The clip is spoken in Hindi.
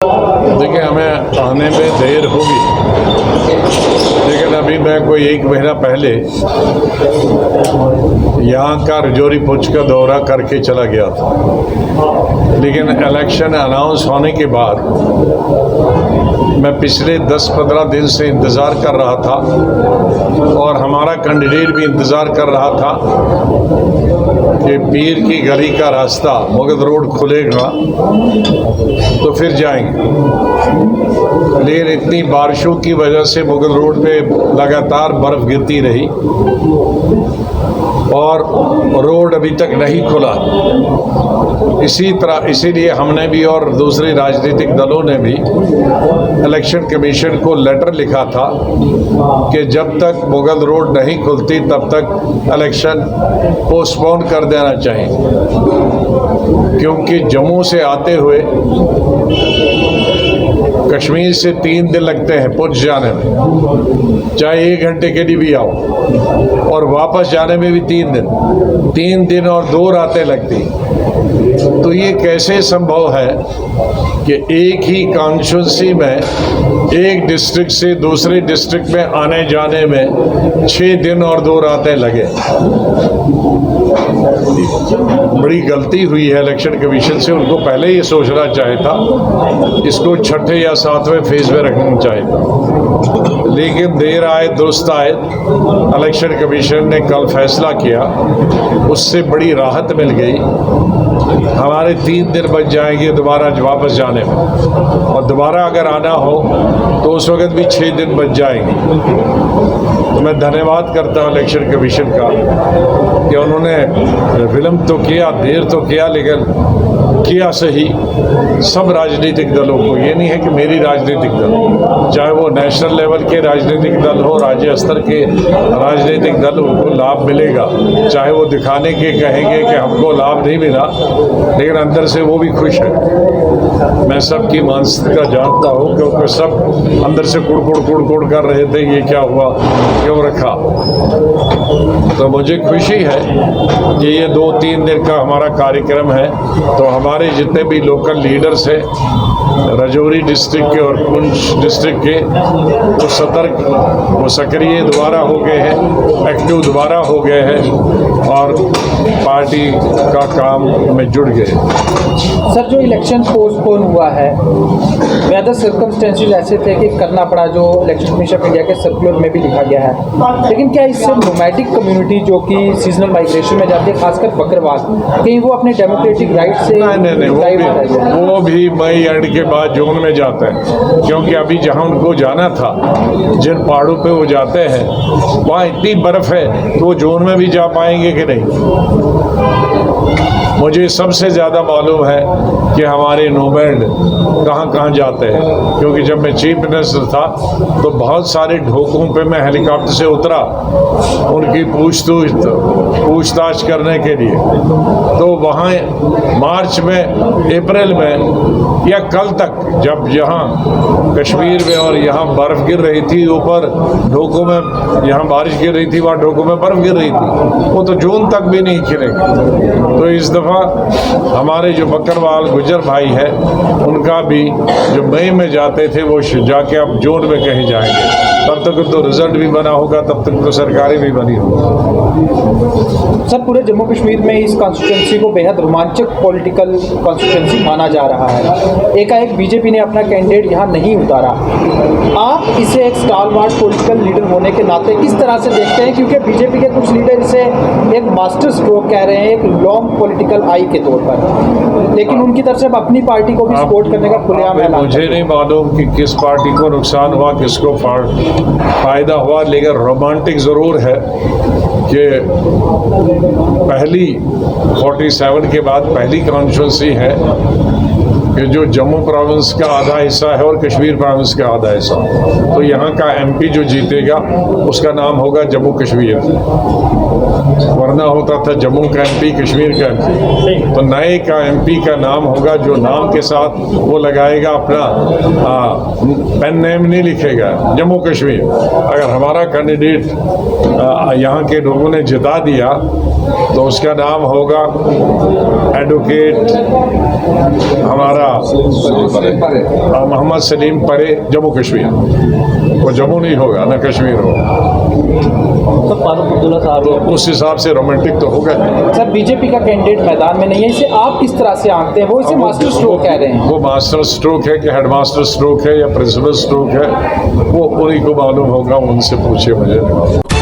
देखिए, हमें आने में देर होगी, लेकिन अभी मैं कोई 1 महीना पहले यहाँ का रजौरी पुंछ का दौरा करके चला गया था। लेकिन इलेक्शन अनाउंस होने के बाद मैं पिछले 10-15 दिन से इंतज़ार कर रहा था और हमारा कैंडिडेट भी इंतज़ार कर रहा था कि पीर की गली का रास्ता मगध रोड खुलेगा तो फिर जाएंगे। लेकिन इतनी बारिशों की वजह से मुगल रोड पे लगातार बर्फ गिरती रही और रोड अभी तक नहीं खुला। इसीलिए हमने भी और दूसरे राजनीतिक दलों ने भी इलेक्शन कमीशन को लेटर लिखा था कि जब तक मुगल रोड नहीं खुलती तब तक इलेक्शन पोस्टपोन कर देना चाहिए, क्योंकि जम्मू से आते हुए कश्मीर से 3 दिन लगते हैं पुंछ जाने में, चाहे 1 घंटे के लिए भी आओ, और वापस जाने में भी 3 दिन और 2 रातें लगती। तो ये कैसे संभव है कि एक ही कॉन्स्टिट्यूंसी में एक डिस्ट्रिक्ट से दूसरे डिस्ट्रिक्ट में आने जाने में 6 दिन और 2 रातें लगे। बड़ी गलती हुई है इलेक्शन कमीशन से, उनको पहले ये सोचना चाहिए था, इसको 6ठे या 7वें फेज में रखना चाहिए था। लेकिन देर आए दुरुस्त आए, इलेक्शन कमीशन ने कल फैसला किया, उससे बड़ी राहत मिल गई। हमारे 3 दिन बच जाएंगे दोबारा वापस जाने में, और दोबारा अगर आना हो तो उस वक्त भी 6 दिन बच जाएंगे। तो मैं धन्यवाद करता हूँ इलेक्शन कमीशन का कि उन्होंने विलम्ब तो किया, देर तो किया, लेकिन किया सही। सब राजनीतिक दलों को, ये नहीं है कि मेरी राजनीतिक दल, चाहे वो नेशनल लेवल के राजनीतिक दल हो, राज्य स्तर के राजनीतिक दल, उनको लाभ मिलेगा। चाहे वो दिखाने के कहेंगे कि हमको लाभ नहीं मिला, लेकिन अंदर से वो भी खुश है। मैं सबकी मानसिकता जानता हूँ, क्योंकि सब अंदर से कुड़ कर रहे थे, ये क्या हुआ, क्यों रखा। तो मुझे खुशी है कि ये 2-3 दिन का हमारा कार्यक्रम है। तो हमारे जितने भी लोकल लीडर्स हैं रजौरी डिस्ट्रिक्ट के और पुंछ डिस्ट्रिक्ट के, वो सतर्क, वो सक्रिय दोबारा हो गए हैं, एक्टिव दोबारा हो गए हैं और पार्टी का काम में जुड़ गए। सर, जो इलेक्शन पोस्टपोन हुआ है, वेदर सर्कमस्टेंसेस ऐसे थे कि करना पड़ा, जो इलेक्शन कमीशन ऑफ इंडिया के सर्कुलर में भी लिखा गया है। लेकिन क्या इससे नोमैडिक कम्युनिटी जो कि सीजनल माइग्रेशन में जाती है, खासकर बकरवाल, कहीं वो अपने डेमोक्रेटिक राइट से नहीं, वो भी मई एंड के बाद जोन में जाते हैं, क्योंकि अभी जहां उनको जाना था, जिन पहाड़ों पे वो जाते हैं, वहाँ इतनी बर्फ है तो वो जोन में भी जा पाएंगे कि नहीं। मुझे सबसे ज़्यादा मालूम है कि हमारे नोमैड कहाँ जाते हैं, क्योंकि जब मैं चीफ मिनिस्टर था तो बहुत सारे ढोकों पे मैं हेलीकॉप्टर से उतरा उनकी पूछताछ करने के लिए। तो वहाँ मार्च में, अप्रैल में या कल तक, जब यहाँ कश्मीर में और यहाँ बर्फ़ गिर रही थी ऊपर ढोकों में, यहाँ बारिश गिर रही थी, वहाँ ढोकों में बर्फ़ गिर रही थी, वो तो जून तक भी नहीं खिलेंगे। तो इस दफ़ा हमारे जो बकरवाल गुजर भाई है, उनका भी जो मई में जाते थे वो जाके अब जून में कहीं जाएंगे। तब तक तो रिजल्ट भी बना होगा, तब तक तो सरकारें भी बनी होगी। सर, पूरे जम्मू कश्मीर में इस कॉन्स्टिट्यूंसी को बेहद रोमांचक पॉलिटिकल कॉन्स्टिट्यूंसी माना जा रहा है। एकाएक बीजेपी ने अपना कैंडिडेट यहाँ नहीं उतारा। आप इसे एक स्टालवार्ट पॉलिटिकल लीडर होने के नाते किस तरह से देखते हैं? क्योंकि बीजेपी के कुछ लीडर इसे एक मास्टर स्ट्रोक कह रहे हैं, एक लॉन्ग पॉलिटिकल आई के तौर पर, लेकिन उनकी तरफ से अब अपनी पार्टी को भी सपोर्ट करने का खुलेआम ऐलान। मुझे नहीं मालूम कि किस पार्टी को नुकसान हुआ, किसको फायदा हुआ, लेकिन रोमांटिक ज़रूर है कि पहली 47 के बाद पहली कॉन्स्टिट्यूंसी है कि जो जम्मू प्रोविंस का आधा हिस्सा है और कश्मीर प्रोविंस का आधा हिस्सा, तो यहाँ का एमपी जो जीतेगा उसका नाम होगा जम्मू कश्मीर, वरना होता था जम्मू का एमपी, कश्मीर का एमपी। तो नए का एमपी का नाम होगा, जो नाम के साथ वो लगाएगा अपना पेन नेम नहीं लिखेगा जम्मू कश्मीर। अगर हमारा कैंडिडेट यहाँ के लोगों ने जिता दिया तो उसका नाम होगा एडवोकेट हमारा मोहम्मद सलीम परे जम्मू कश्मीर, वो जम्मू नहीं होगा ना कश्मीर होगा, तो फारूक अब्दुल्ला साहब तो उस हिसाब से रोमांटिक तो होगा। सर बीजेपी का कैंडिडेट मैदान में नहीं है, इसे आप किस तरह से आंकते हैं? वो इसे मास्टर स्ट्रोक कह रहे हैं। वो मास्टर स्ट्रोक है कि हेडमास्टर स्ट्रोक है या प्रिंसिपल स्ट्रोक है, वो उन्हीं को मालूम होगा, उनसे पूछे, मुझे नहीं मालूम।